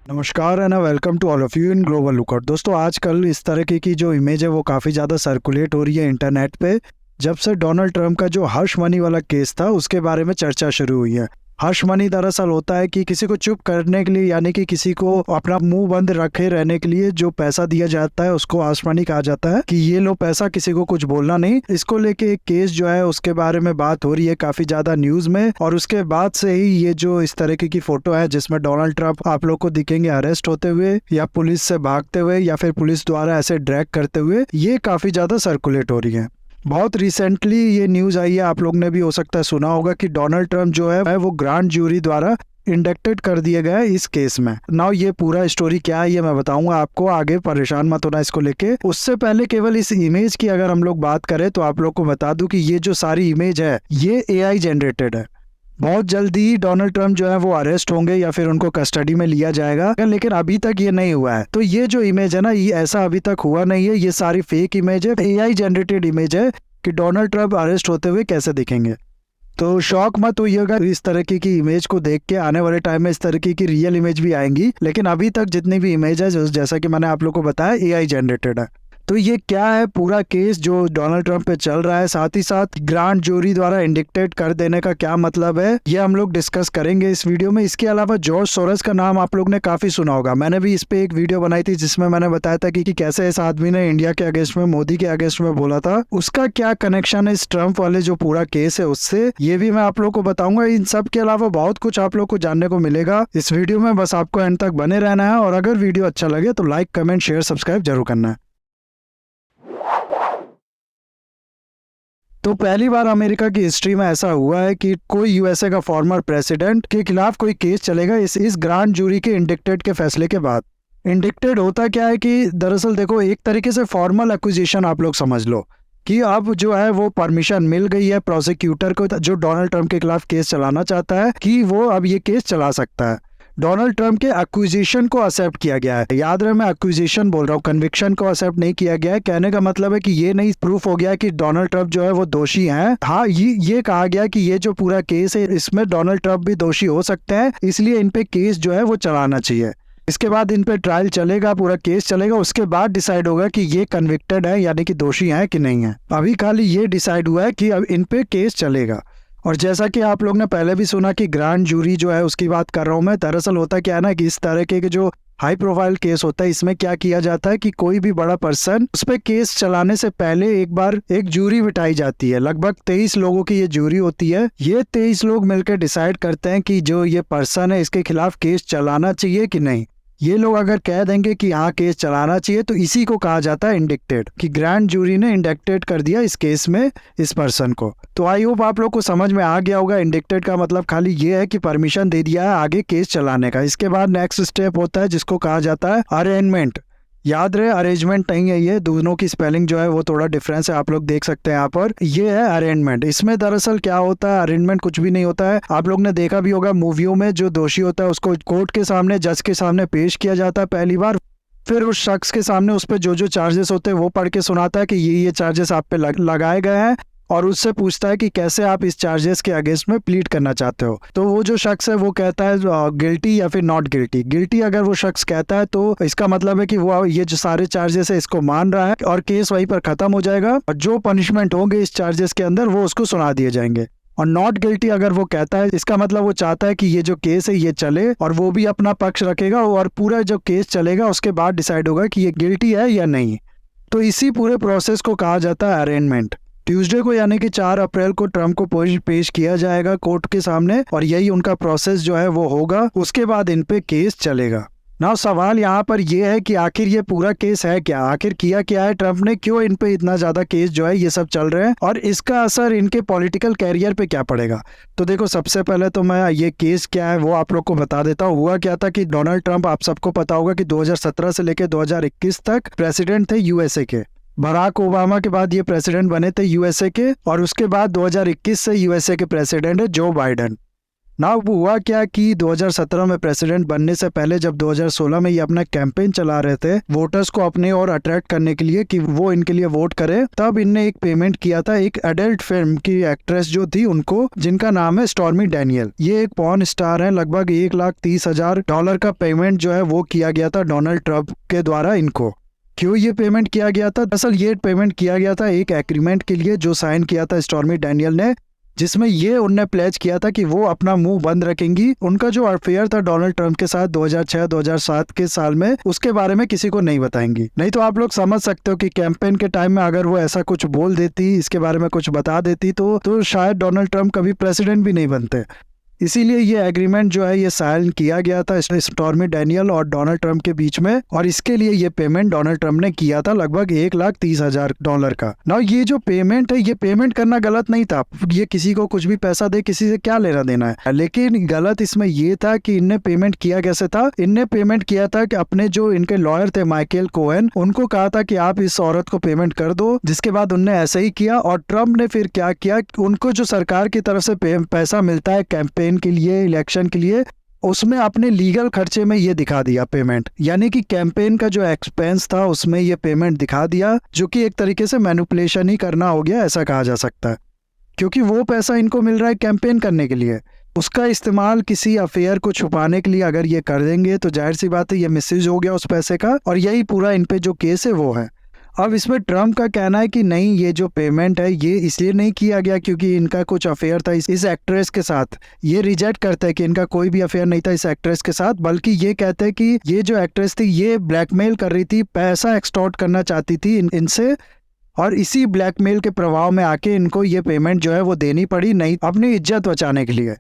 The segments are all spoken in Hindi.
नमस्कार and welcome to all of you in global lookout. दोस्तों, आजकल इस तरीके की जो इमेज है वो काफ़ी ज़्यादा सर्कुलेट हो रही है इंटरनेट पे। जब से डोनाल्ड ट्रंप का जो हर्ष मनी वाला केस था उसके बारे में चर्चा शुरू हुई है। हर्ष मनी दरअसल होता है कि किसी को चुप करने के लिए, यानी कि किसी को अपना मुंह बंद रखे रहने के लिए जो पैसा दिया जाता है उसको हर्ष मनी कहा जाता है, कि ये लो पैसा, किसी को कुछ बोलना नहीं। इसको लेके एक केस जो है उसके बारे में बात हो रही है काफी ज्यादा न्यूज में, और उसके बाद से ही ये जो इस तरीके की फोटो है जिसमें डोनाल्ड ट्रंप आप लोग को दिखेंगे अरेस्ट होते हुए या पुलिस से भागते हुए या फिर पुलिस द्वारा ऐसे ड्रैग करते हुए, ये काफी ज्यादा सर्कुलेट हो रही है। बहुत रिसेंटली ये न्यूज़ आई है, आप लोग ने भी हो सकता है सुना होगा, कि डोनाल्ड ट्रंप जो है वो ग्रांड जूरी द्वारा इंडक्टेड कर दिया गया है इस केस में। नाउ ये पूरा स्टोरी क्या है ये मैं बताऊंगा आपको, आगे परेशान मत होना इसको लेके। उससे पहले केवल इस इमेज की अगर हम लोग बात करें तो आप लोग को बता दूं कि ये जो सारी इमेज है ये AI जनरेटेड है। बहुत जल्दी डोनाल्ड ट्रंप जो है वो अरेस्ट होंगे या फिर उनको कस्टडी में लिया जाएगा, लेकिन अभी तक ये नहीं हुआ है। तो ये जो इमेज है ना, ये ऐसा अभी तक हुआ नहीं है, ये सारी फेक इमेज है, AI जनरेटेड इमेज है कि डोनाल्ड ट्रंप अरेस्ट होते हुए कैसे दिखेंगे। तो शॉक मत होइएगा इस तरीके की इमेज को देख के, आने वाले टाइम में इस तरीके की रियल इमेज भी आएंगी, लेकिन अभी तक जितनी भी इमेज है जैसा कि मैंने आप लोग को बताया AI जनरेटेड है। तो ये क्या है पूरा केस जो डोनाल्ड ट्रंप पे चल रहा है, साथ ही साथ ग्रांड जूरी द्वारा इंडिक्टेड कर देने का क्या मतलब है, ये हम लोग डिस्कस करेंगे इस वीडियो में। इसके अलावा जॉर्ज सोरोस का नाम आप लोग ने काफी सुना होगा, मैंने भी इस पे एक वीडियो बनाई थी जिसमें मैंने बताया था कि कैसे इस आदमी ने इंडिया के अगेंस्ट में, मोदी के अगेंस्ट में बोला था, उसका क्या कनेक्शन है इस ट्रंप वाले जो पूरा केस है उससे, ये भी मैं आप लोग को बताऊंगा। इन सब के अलावा बहुत कुछ आप लोग को जानने को मिलेगा इस वीडियो में, बस आपको एंड तक बने रहना है। और अगर वीडियो अच्छा लगे तो लाइक, कमेंट, शेयर, सब्सक्राइब जरूर करना है। तो पहली बार अमेरिका की हिस्ट्री में ऐसा हुआ है कि कोई USA का फॉर्मर प्रेसिडेंट के खिलाफ कोई केस चलेगा इस ग्रांड जूरी के इंडिक्टेड के फैसले के बाद। इंडिक्टेड होता क्या है कि दरअसल देखो, एक तरीके से फॉर्मल एक्विजिशन आप लोग समझ लो, कि अब जो है वो परमिशन मिल गई है प्रोसिक्यूटर को जो डोनाल्ड ट्रंप के खिलाफ केस चलाना चाहता है, कि वो अब ये केस चला सकता है। डोनाल्ड ट्रंप के एक्विजिशन को एक्सेप्ट किया गया है, याद रहे मैं एक्विजिशन बोल रहा हूँ, कन्विक्शन को एक्सेप्ट नहीं किया गया है। कहने का मतलब है कि ये नहीं प्रूफ हो गया कि डोनाल्ड ट्रंप जो है वो दोषी हैं। हाँ, ये कहा गया कि ये जो पूरा केस है इसमें डोनाल्ड ट्रंप भी दोषी हो सकते हैं, इसलिए इन पे केस जो है वो चलाना चाहिए। इसके बाद इन पे ट्रायल चलेगा, पूरा केस चलेगा, उसके बाद डिसाइड होगा कि ये कन्विक्टेड है यानी कि दोषी है कि नहीं है। अभी खाली ये डिसाइड हुआ है कि अब इन पे केस चलेगा। और जैसा कि आप लोग ने पहले भी सुना कि ग्रांड जूरी जो है उसकी बात कर रहा हूँ मैं, दरअसल होता क्या है ना कि इस तरह के जो हाई प्रोफाइल केस होता है इसमें क्या किया जाता है कि कोई भी बड़ा पर्सन, उस पर केस चलाने से पहले एक बार एक जूरी बिठाई जाती है। लगभग 23 लोगों की ये जूरी होती है। ये 23 लोग मिलकर डिसाइड करते हैं कि जो ये पर्सन है इसके खिलाफ केस चलाना चाहिए कि नहीं। ये लोग अगर कह देंगे कि हाँ केस चलाना चाहिए तो इसी को कहा जाता है इंडिक्टेड, कि ग्रैंड जूरी ने इंडिक्टेड कर दिया इस केस में इस पर्सन को। तो आई होप आप लोग को समझ में आ गया होगा। इंडिक्टेड का मतलब खाली ये है कि परमिशन दे दिया है आगे केस चलाने का। इसके बाद नेक्स्ट स्टेप होता है जिसको कहा जाता है अरेंजमेंट। याद रहे, अरेंजमेंट नहीं है, ये दोनों की स्पेलिंग जो है वो थोड़ा डिफरेंस है, आप लोग देख सकते हैं यहाँ पर। ये है अरेंजमेंट। इसमें दरअसल क्या होता है, अरेंजमेंट कुछ भी नहीं होता है। आप लोग ने देखा भी होगा मूवियों में, जो दोषी होता है उसको कोर्ट के सामने, जज के सामने पेश किया जाता है पहली बार, फिर उस शख्स के सामने उस पर जो चार्जेस होते हैं वो पढ़ के सुनाता है कि ये चार्जेस आप पे लगाए गए हैं, और उससे पूछता है कि कैसे आप इस चार्जेस के अगेंस्ट में प्लीड करना चाहते हो। तो वो जो शख्स है वो कहता है गिल्टी या फिर नॉट गिल्टी। गिल्टी अगर वो शख्स कहता है तो इसका मतलब है कि वो ये जो सारे चार्जेस है इसको मान रहा है, और केस वहीं पर खत्म हो जाएगा, और जो पनिशमेंट होंगे इस चार्जेस के अंदर वो उसको सुना दिए जाएंगे। और नॉट गिल्टी अगर वो कहता है, इसका मतलब वो चाहता है कि ये जो केस है ये चले, और वो भी अपना पक्ष रखेगा, और पूरा जो केस चलेगा उसके बाद डिसाइड होगा कि ये गिल्टी है या नहीं। तो इसी पूरे प्रोसेस को कहा जाता है अरेंजमेंट। ट्यूसडे को यानी कि 4 अप्रैल को ट्रंप को पेश किया जाएगा कोर्ट के सामने, और यही उनका प्रोसेस जो है वो होगा। उसके बाद इन पे केस चलेगा। नाउ सवाल यहाँ पर यह है कि आखिर ये पूरा केस है क्या, आखिर किया क्या है ट्रंप ने, क्यों इन पे इतना ज्यादा केस जो है ये सब चल रहे हैं, और इसका असर इनके पॉलिटिकल कैरियर पे क्या पड़ेगा। तो देखो, सबसे पहले तो मैं ये केस क्या है वो आप लोग को बता देता हूँ। हुआ क्या था कि डोनाल्ड ट्रंप, आप सबको पता होगा कि 2017 से लेकर 2021 तक प्रेसिडेंट थे USA के। बराक ओबामा के बाद ये प्रेसिडेंट बने थे USA के, और उसके बाद 2021 से USA के प्रेसिडेंट है जो बाइडेन। ना अब हुआ क्या कि 2017 में प्रेसिडेंट बनने से पहले जब 2016 में ये अपना कैंपेन चला रहे थे वोटर्स को अपने और अट्रैक्ट करने के लिए कि वो इनके लिए वोट करे, तब इनने एक पेमेंट किया था एक एडल्ट फिल्म की एक्ट्रेस जो थी उनको, जिनका नाम है स्टॉर्मी डैनियल। ये एक पॉर्न स्टार है। लगभग $1,30,000 का पेमेंट जो है वो किया गया था डोनाल्ड ट्रंप के द्वारा इनको। क्यों ये पेमेंट किया गया था? दरअसल ये पेमेंट किया गया था एक एग्रीमेंट के लिए जो साइन किया था स्टॉर्मी डैनियल ने, जिसमें ये उनने प्लेज किया था कि वो अपना मुंह बंद रखेंगी। उनका जो अफेयर था डोनाल्ड ट्रंप के साथ 2006-2007 के साल में, उसके बारे में किसी को नहीं बताएंगी। नहीं तो आप लोग समझ सकते हो कि कैंपेन के टाइम में अगर वो ऐसा कुछ बोल देती, इसके बारे में कुछ बता देती तो शायद डोनाल्ड ट्रंप कभी प्रेसिडेंट भी नहीं बनते। इसीलिए ये एग्रीमेंट जो है ये साइन किया गया था स्टॉर्मी डैनियल और डोनाल्ड ट्रंप के बीच में, और इसके लिए ये पेमेंट डोनाल्ड ट्रंप ने किया था लगभग $1,30,000 का। ना ये जो पेमेंट है, ये पेमेंट करना गलत नहीं था। ये किसी को कुछ भी पैसा दे, किसी से क्या लेना देना है। लेकिन गलत इसमें ये था कि इनने पेमेंट किया कैसे था। इनने पेमेंट किया था कि अपने जो इनके लॉयर थे माइकल कोहेन, उनको कहा था कि आप इस औरत को पेमेंट कर दो, जिसके बाद उनने ऐसे ही किया। और ट्रंप ने फिर क्या किया, उनको जो सरकार की तरफ से पैसा मिलता है कैंपेन के लिए, इलेक्शन के लिए, उसमें अपने लीगल खर्चे में ये दिखा दिया पेमेंट। यानी कि कैंपेन का जो एक्सपेंस था उसमें ये पेमेंट दिखा दिया, जो कि एक तरीके से मैनिपुलेशन ही करना हो गया, ऐसा कहा जा सकता है। क्योंकि वो पैसा इनको मिल रहा है कैंपेन करने के लिए, उसका इस्तेमाल किसी अफेयर को छुपाने के लिए अगर ये कर देंगे तो जाहिर सी बात है ये मिसयूज हो गया उस पैसे का, और यही पूरा इन पे जो केस है वो है। अब इसमें ट्रंप का कहना है कि नहीं, ये जो पेमेंट है ये इसलिए नहीं किया गया क्योंकि इनका कुछ अफेयर था इस एक्ट्रेस के साथ। ये रिजेक्ट करता है कि इनका कोई भी अफेयर नहीं था इस एक्ट्रेस के साथ, बल्कि ये कहते हैं कि ये जो एक्ट्रेस थी ये ब्लैकमेल कर रही थी, पैसा एक्सटॉर्ट करना चाहती थी इनसे, और इसी ब्लैकमेल के प्रभाव में आके इनको ये पेमेंट जो है वो देनी पड़ी, नहीं अपनी इज्जत बचाने के लिए।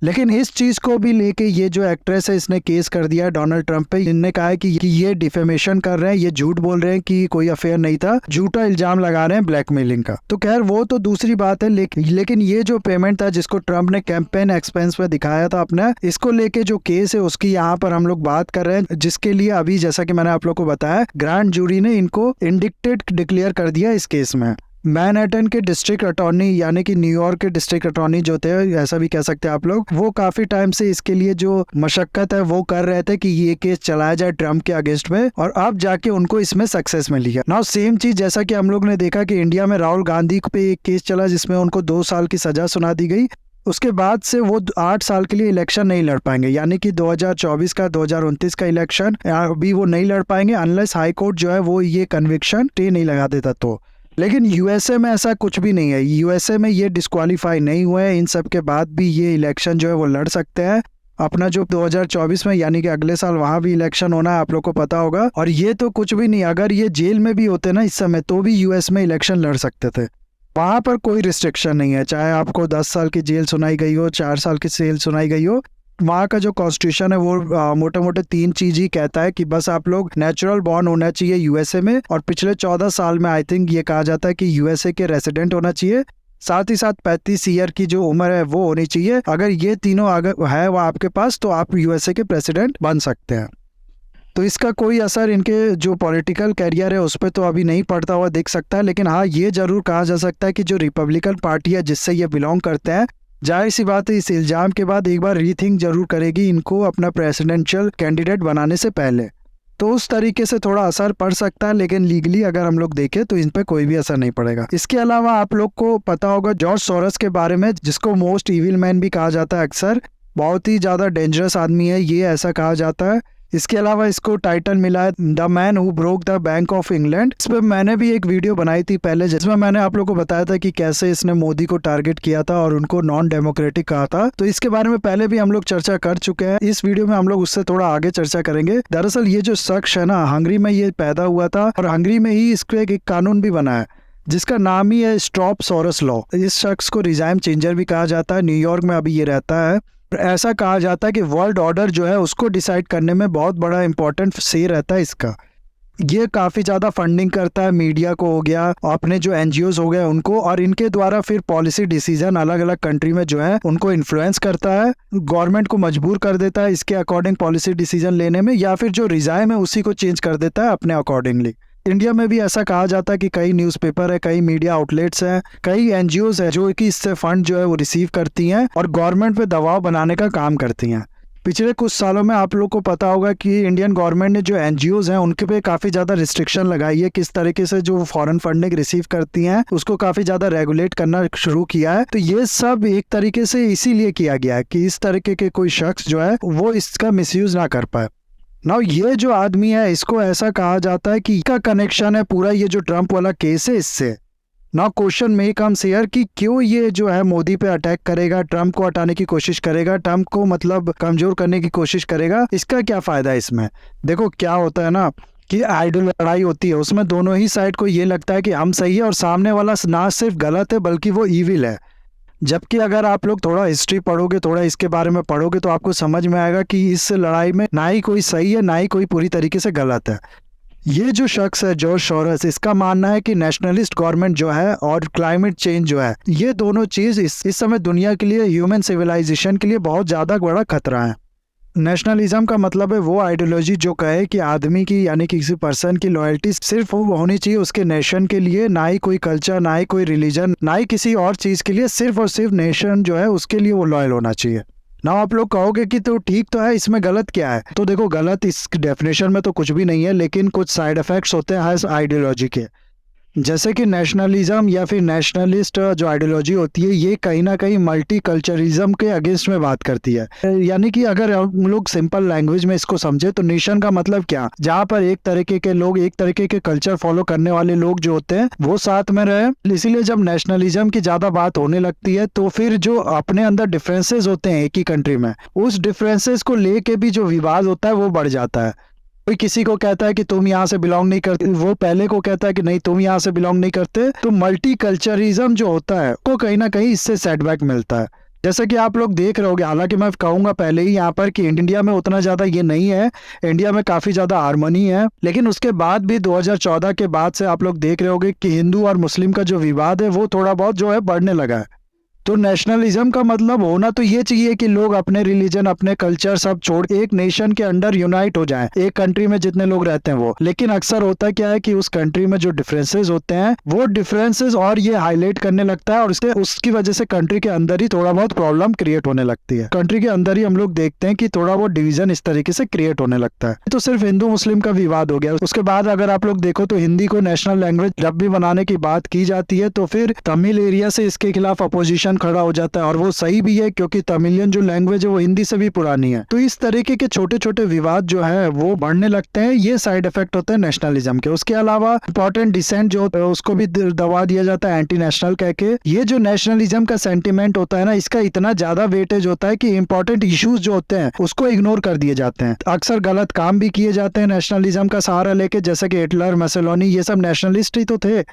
लेकिन इस चीज को भी लेके ये जो एक्ट्रेस है इसने केस कर दिया डोनाल्ड ट्रंप पे। इनने कहा है कि ये डिफेमेशन कर रहे हैं, ये झूठ बोल रहे हैं कि कोई अफेयर नहीं था, झूठा इल्जाम लगा रहे हैं ब्लैकमेलिंग का। तो खैर वो तो दूसरी बात है, लेकिन ये जो पेमेंट था जिसको ट्रंप ने कैंपेन एक्सपेंस में दिखाया था अपना, इसको लेके जो केस है उसकी यहाँ पर हम लोग बात कर रहे हैं, जिसके लिए अभी जैसा कि मैंने आप लोग को बताया ग्रैंड जूरी ने इनको इंडिक्टेड डिक्लेयर कर दिया इस केस में। मैनहट्टन के डिस्ट्रिक्ट अटॉर्नी यानी कि न्यूयॉर्क के डिस्ट्रिक्ट अटॉर्नी जो थे, ऐसा भी कह सकते हैं आप लोग, वो काफी टाइम से इसके लिए जो मशक्कत है वो कर रहे थे कि ये केस चलाया जाए ट्रंप के अगेंस्ट में, और अब जाके उनको इसमें सक्सेस मिली है। नाउ सेम चीज जैसा कि हम लोग ने देखा कि इंडिया में राहुल गांधी पे एक केस चला जिसमें उनको 2 साल की सजा सुना दी गई। उसके बाद से वो 8 साल के लिए इलेक्शन नहीं लड़ पाएंगे, यानी कि 2024 का 2029 का इलेक्शन अभी वो नहीं लड़ पाएंगे अनलेस हाई कोर्ट जो है वो ये कन्विक्शन स्टे नहीं लगा देता तो। लेकिन यूएसए में ऐसा कुछ भी नहीं है। यूएसए में ये डिस्क्वालीफाई नहीं हुए हैं, इन सब के बाद भी ये इलेक्शन जो है वो लड़ सकते हैं अपना जो 2024 में, यानी कि अगले साल वहाँ भी इलेक्शन होना है, आप लोग को पता होगा। और ये तो कुछ भी नहीं, अगर ये जेल में भी होते ना इस समय तो भी यूएस में इलेक्शन लड़ सकते थे। वहाँ पर कोई रिस्ट्रिक्शन नहीं है, चाहे आपको 10 साल की जेल सुनाई गई हो, 4 साल की जेल सुनाई गई हो। वहाँ का जो कॉन्स्टिट्यूशन है वो मोटे मोटे 3 चीज ही कहता है कि बस आप लोग नेचुरल बॉर्न होना चाहिए यूएसए में, और पिछले 14 साल में आई थिंक ये कहा जाता है कि यूएसए के रेसिडेंट होना चाहिए, साथ ही साथ 35 ईयर की जो उम्र है वो होनी चाहिए। अगर ये तीनों अगर है वो आपके पास तो आप यूएसए के प्रेसिडेंट बन सकते हैं। तो इसका कोई असर इनके जो पॉलिटिकल कैरियर है उस पर तो अभी नहीं पड़ता हुआ दिख सकता है। लेकिन हाँ, ये जरूर कहा जा सकता है कि जो रिपब्लिकन पार्टी है जिससे ये बिलोंग करते हैं, जाहिर सी बात है इस इल्जाम के बाद एक बार रीथिंक जरूर करेगी इनको अपना प्रेसिडेंशियल कैंडिडेट बनाने से पहले। तो उस तरीके से थोड़ा असर पड़ सकता है, लेकिन लीगली अगर हम लोग देखें तो इन पे कोई भी असर नहीं पड़ेगा। इसके अलावा आप लोग को पता होगा जॉर्ज सोरोस के बारे में, जिसको मोस्ट इविल मैन भी कहा जाता है अक्सर। बहुत ही ज़्यादा डेंजरस आदमी है ये, ऐसा कहा जाता है। इसके अलावा इसको टाइटल मिला है the man who broke the bank of England. इस पर मैंने भी एक वीडियो बनाई थी पहले, जिसमें मैंने आप लोगों को बताया था कि कैसे इसने मोदी को टारगेट किया था और उनको नॉन डेमोक्रेटिक कहा था। तो इसके बारे में पहले भी हम लोग चर्चा कर चुके हैं। इस वीडियो में हम लोग उससे थोड़ा आगे चर्चा करेंगे। दरअसल ये जो शख्स है ना, हंगरी में ये पैदा हुआ था और हंगरी में ही इसको एक कानून भी बना है जिसका नाम ही है स्टॉप सोरोस लॉ। इस शख्स को रिजाइम चेंजर भी कहा जाता है। न्यूयॉर्क में अभी ये रहता है। ऐसा कहा जाता है कि वर्ल्ड ऑर्डर जो है उसको डिसाइड करने में बहुत बड़ा इंपॉर्टेंट से रहता है इसका। ये काफ़ी ज़्यादा फंडिंग करता है मीडिया को हो गया, अपने जो एनजीओज हो गए उनको, और इनके द्वारा फिर पॉलिसी डिसीजन अलग अलग कंट्री में जो है उनको इन्फ्लुएंस करता है, गवर्नमेंट को मजबूर कर देता है इसके अकॉर्डिंग पॉलिसी डिसीजन लेने में, या फिर जो रिजाइम है उसी को चेंज कर देता है अपने अकॉर्डिंगली। इंडिया में भी ऐसा कहा जाता है कि कई न्यूज़पेपर है, कई मीडिया आउटलेट्स हैं, कई एनजीओज है जो कि इससे फंड जो है वो रिसीव करती हैं और गवर्नमेंट पे दबाव बनाने का काम करती हैं। पिछले कुछ सालों में आप लोग को पता होगा कि इंडियन गवर्नमेंट ने जो एनजीओज हैं उनके पे काफ़ी ज़्यादा रिस्ट्रिक्शन लगाई है, किस तरीके से जो फॉरेन फंडिंग रिसीव करती हैं उसको काफ़ी ज़्यादा रेगुलेट करना शुरू किया है। तो ये सब एक तरीके से इसीलिए किया गया है कि इस तरीके के कोई शख्स जो है वो इसका मिसयूज़ ना कर पाए। नाउ ये जो आदमी है इसको ऐसा कहा जाता है कि इसका कनेक्शन है पूरा ये जो ट्रंप वाला केस है इससे। नाउ क्वेश्चन में कम्स हियर कि क्यों ये जो है मोदी पे अटैक करेगा, ट्रंप को हटाने की कोशिश करेगा, ट्रंप को मतलब कमजोर करने की कोशिश करेगा, इसका क्या फायदा है इसमें? देखो क्या होता है ना कि आइडियल लड़ाई होती है, उसमें दोनों ही साइड को ये लगता है कि हम सही है और सामने वाला ना सिर्फ गलत है बल्कि वो ईविल है। जबकि अगर आप लोग थोड़ा हिस्ट्री पढ़ोगे, थोड़ा इसके बारे में पढ़ोगे तो आपको समझ में आएगा कि इस लड़ाई में ना ही कोई सही है ना ही कोई पूरी तरीके से गलत है। ये जो शख्स है जॉर्ज सोरोस, इसका मानना है कि नेशनलिस्ट गवर्नमेंट जो है और क्लाइमेट चेंज जो है ये दोनों चीज़ इस समय दुनिया के लिए, ह्यूमन सिविलाइजेशन के लिए बहुत ज़्यादा बड़ा खतरा है। नेशनलिज्म का मतलब है वो आइडियोलॉजी जो कहे कि आदमी की यानी किसी पर्सन की लॉयल्टी सिर्फ वो होनी चाहिए उसके नेशन के लिए, ना ही कोई कल्चर, ना ही कोई रिलीजन, ना ही किसी और चीज़ के लिए, सिर्फ और सिर्फ नेशन जो है उसके लिए वो लॉयल होना चाहिए। ना आप लोग कहोगे कि तो ठीक तो है, इसमें गलत क्या है? तो देखो गलत इस डेफिनेशन में तो कुछ भी नहीं है, लेकिन कुछ साइड इफेक्ट्स होते हैं हर आइडियोलॉजी के। जैसे कि नेशनलिज्म या फिर नेशनलिस्ट जो आइडियोलॉजी होती है ये कहीं ना कहीं मल्टी कल्चरिज्म के अगेंस्ट में बात करती है। यानी कि अगर हम लोग सिंपल लैंग्वेज में इसको समझे तो नेशन का मतलब क्या, जहाँ पर एक तरीके के लोग, एक तरीके के कल्चर फॉलो करने वाले लोग जो होते हैं वो साथ में रहे। इसीलिए जब नेशनलिज्म की ज्यादा बात होने लगती है तो फिर जो अपने अंदर डिफरेंसेस होते हैं एक ही कंट्री में, उस डिफरेंसेस को लेके भी जो विवाद होता है वो बढ़ जाता है। कोई किसी को कहता है कि तुम यहाँ से बिलोंग नहीं करते, वो पहले को कहता है कि नहीं तुम यहाँ से बिलोंग नहीं करते। तो मल्टी कल्चरिज्म जो होता है वो कहीं ना कहीं इससे सेटबैक मिलता है। जैसे कि आप लोग देख रहे होगे, हालांकि मैं कहूंगा पहले ही यहाँ पर कि इंडिया में उतना ज़्यादा ये नहीं है, इंडिया में काफ़ी ज़्यादा हारमोनी है, लेकिन उसके बाद भी 2014 के बाद से आप लोग देख रहे होगे कि हिंदू और मुस्लिम का जो विवाद है वो थोड़ा बहुत जो है बढ़ने लगा है। तो नेशनलिज्म का मतलब होना तो ये चाहिए कि लोग अपने रिलीजन, अपने कल्चर सब छोड़ एक नेशन के अंडर यूनाइट हो जाएं, एक कंट्री में जितने लोग रहते हैं वो। लेकिन अक्सर होता क्या है कि उस कंट्री में जो डिफरेंसेस होते हैं वो डिफरेंसेस और ये हाईलाइट करने लगता है और उसकी वजह से कंट्री के अंदर ही थोड़ा बहुत प्रॉब्लम क्रिएट होने लगती है। कंट्री के अंदर ही हम लोग देखते हैं कि थोड़ा बहुत डिवीजन इस तरीके से क्रिएट होने लगता है। तो सिर्फ हिंदू मुस्लिम का विवाद हो गया। उसके बाद अगर आप लोग देखो तो हिंदी को नेशनल लैंग्वेज जब भी बनाने की बात की जाती है तो फिर तमिल एरिया से इसके खिलाफ अपोजिशन खड़ा हो जाता है, और वो सही भी है क्योंकि तमिलियन जो लैंग्वेज है वो हिंदी से भी पुरानी है। तो इस तरीके के छोटे छोटे विवाद जो है वो बढ़ने लगते हैं, ये साइड इफेक्ट होते हैं नेशनलिज्म के। उसके अलावा इंपॉर्टेंट डिसेंट जो होता है उसको भी दबा दिया जाता है एंटी नेशनल कह के। ये जो नेशनलिज्म का सेंटिमेंट होता है ना, इसका इतना ज्यादा वेटेज होता है कि इंपॉर्टेंट इश्यूज जो होते हैं उसको इग्नोर कर दिए जाते हैं। अक्सर गलत काम भी किए जाते हैं नेशनलिज्म का सहारा लेके, जैसे कि हिटलर, मसोलिनी, ये सब नेशनलिस्ट ही तो थे।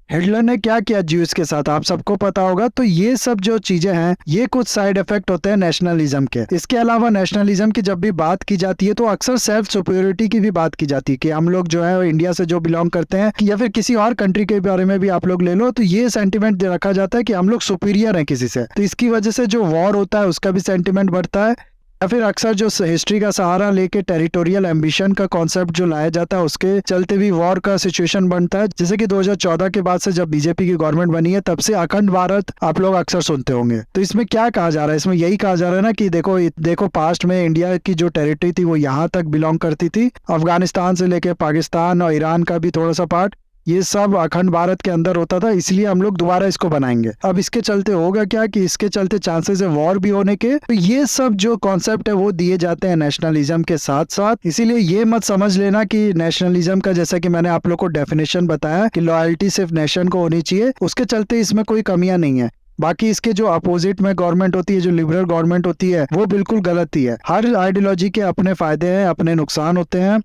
हिटलर ने क्या किया ज्यूज के साथ आप सबको पता होगा। तो ये सब जो चीजें हैं ये कुछ साइड इफेक्ट होते हैं नेशनलिज्म के। इसके अलावा नेशनलिज्म की जब भी बात की जाती है तो अक्सर सेल्फ सुपीरियरिटी की भी बात की जाती है कि हम लोग जो है इंडिया से जो बिलोंग करते हैं या फिर किसी और कंट्री के बारे में भी आप लोग ले लो, तो ये सेंटिमेंट रखा जाता है कि हम लोग सुपीरियर हैं किसी से। तो इसकी वजह से जो वॉर होता है उसका भी सेंटिमेंट बढ़ता है, या फिर अक्सर जो हिस्ट्री का सहारा लेके टेरिटोरियल एम्बिशन का कॉन्सेप्ट जो लाया जाता है उसके चलते भी वॉर का सिचुएशन बनता है। जैसे कि 2014 के बाद से जब बीजेपी की गवर्नमेंट बनी है तब से अखंड भारत आप लोग अक्सर सुनते होंगे। तो इसमें क्या कहा जा रहा है, इसमें यही कहा जा रहा है ना कि देखो पास्ट में इंडिया की जो टेरिटरी थी वो यहाँ तक बिलोंग करती थी, अफगानिस्तान से लेके पाकिस्तान और ईरान का भी थोड़ा सा पार्ट, ये सब अखंड भारत के अंदर होता था, इसलिए हम लोग दोबारा इसको बनाएंगे। अब इसके चलते होगा क्या कि इसके चलते चांसेस है वॉर भी होने के। तो ये सब जो कॉन्सेप्ट है वो दिए जाते हैं नेशनलिज्म के साथ साथ। इसीलिए ये मत समझ लेना कि नेशनलिज्म का, जैसा कि मैंने आप लोग को डेफिनेशन बताया कि लॉयल्टी सिर्फ नेशन को होनी चाहिए, उसके चलते इसमें कोई कमियां नहीं है। बाकी इसके जो अपोजिट में गवर्नमेंट होती है, जो लिबरल गवर्नमेंट होती है, वो बिल्कुल गलत ही है। हर आइडियोलॉजी के अपने फायदे हैं, अपने नुकसान होते हैं।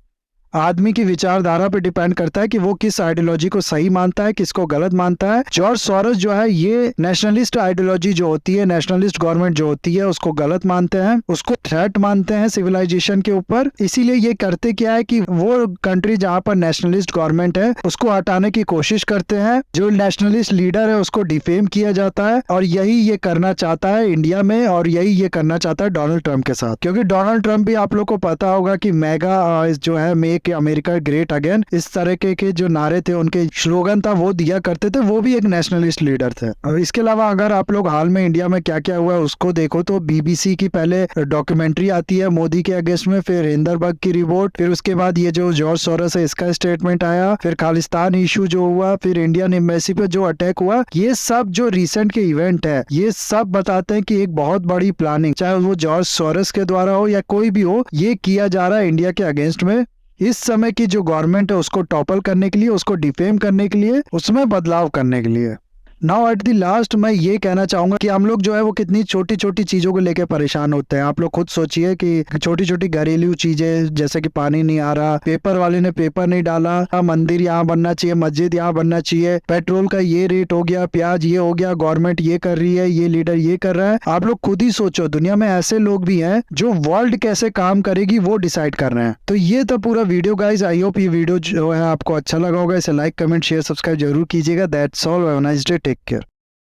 आदमी की विचारधारा पे डिपेंड करता है कि वो किस आइडियोलॉजी को सही मानता है, किसको गलत मानता है। जॉर्ज सोरोस जो है ये नेशनलिस्ट आइडियोलॉजी जो होती है, नेशनलिस्ट गवर्नमेंट जो होती है उसको गलत मानते हैं, उसको थ्रेट मानते हैं सिविलाइजेशन के ऊपर। इसीलिए ये करते क्या है कि वो कंट्री जहाँ पर नेशनलिस्ट गवर्नमेंट है उसको हटाने की कोशिश करते हैं, जो नेशनलिस्ट लीडर है उसको डिफेम किया जाता है। और यही ये करना चाहता है इंडिया में, और यही ये करना चाहता है डोनाल्ड ट्रंप के साथ। क्योंकि डोनाल्ड ट्रंप भी आप लोग को पता होगा कि मेगा जो है मेक कि अमेरिका ग्रेट अगेन, इस तरह के जो नारे थे, उनके स्लोगन था, वो दिया करते थे। वो भी एक नेशनलिस्ट लीडर थे। और इसके अलावा अगर आप लोग हाल में इंडिया में क्या क्या हुआ उसको देखो तो बीबीसी की पहले डॉक्यूमेंट्री आती है मोदी के अगेंस्ट में, फिर हिंडनबर्ग की रिपोर्ट, फिर उसके बाद ये जो जॉर्ज सोरोस है इसका स्टेटमेंट आया, फिर खालिस्तान इशू जो हुआ, फिर इंडियन एम्बेसी पे जो अटैक हुआ। ये सब जो रिसेंट के इवेंट है, ये सब बताते हैं कि एक बहुत बड़ी प्लानिंग, चाहे वो जॉर्ज सोरोस के द्वारा हो या कोई भी हो, ये किया जा रहा है इंडिया के अगेंस्ट में। इस समय की जो गवर्नमेंट है उसको टॉपल करने के लिए, उसको डिफेम करने के लिए, उसमें बदलाव करने के लिए। नाउ एट द लास्ट मैं ये कहना चाहूंगा कि हम लोग जो है वो कितनी छोटी छोटी चीजों को लेकर परेशान होते हैं। आप लोग खुद सोचिए कि छोटी छोटी घरेलू चीजें, जैसे कि पानी नहीं आ रहा, पेपर वाले ने पेपर नहीं डाला, मंदिर यहाँ बनना चाहिए, मस्जिद यहाँ बनना चाहिए, पेट्रोल का ये रेट हो गया, प्याज ये हो गया, गवर्नमेंट ये कर रही है, ये लीडर ये कर रहा है। आप लोग खुद ही सोचो, दुनिया में ऐसे लोग भी हैं जो वर्ल्ड कैसे काम करेगी वो डिसाइड कर रहे हैं। तो ये था पूरा वीडियो गाइज। आई होप ये वीडियो जो है आपको अच्छा लगा होगा। इसे लाइक, कमेंट, शेयर, सब्सक्राइब जरूर कीजिएगा। That's all. Have a nice day. Take care.